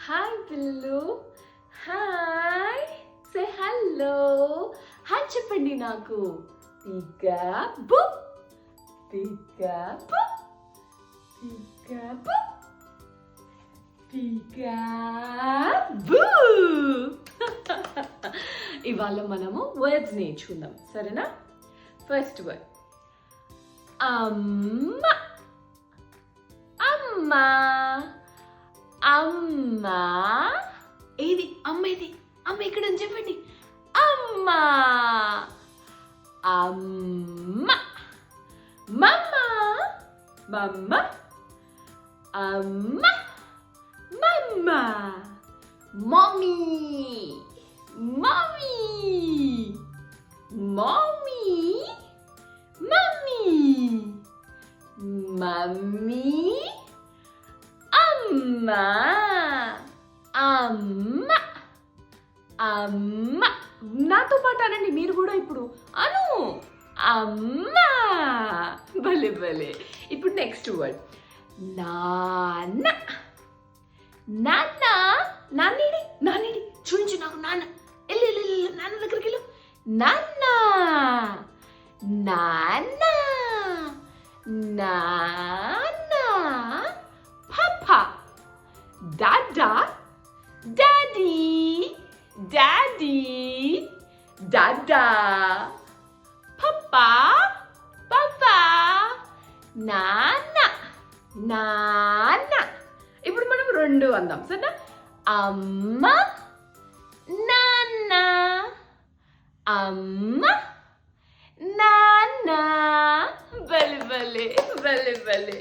Hi పిల్లలు, hi, సే hello, hi చెప్పండి నాకు. పీకాబూ, పీకాబూ, పీకాబూ, పీకాబూ. ఇవాళ మనము వర్డ్స్ నేర్చుకుందాం, సరేనా? ఫస్ట్ వర్డ్ అమ్మ, అమ్మ, అమ్మ. ఏది అమ్మ? ఏది అమ్మ? ఇక్కడ ఉంది, చెప్పండి. అమ్మ, అమ్మ, మమ్మ, మమ్మ, అమ్మ, మమ్మ, mummy, mummy, mummy, mummy, mummy, అమ్మ, అమ్మ, అమ్మ. నాతో పాటు అనండి మీరు కూడా. ఇప్పుడు అను, అమ్మ. భలే భలే. ఇప్పుడు నెక్స్ట్ వర్డ్ నాన్న, నాన్న. నాన్నేడి, నాన్నేడి, చూడించు నాకు. నాన్న, వెళ్ళు వెళ్ళు వెళ్ళు, నాన్న దగ్గరికి వెళ్ళు. నాన్న, నాన్న, నాన్న. పాపా, డాడా, డాడీ, డాడీ, డాడా. పాపా, పాపా, నాన్న, నాన్న. ఇప్పుడు మనం రెండు అందాం, సరేనా? అమ్మ, నాన్న, అమ్మ, నాన్న. భలే భలే, భలే భలే.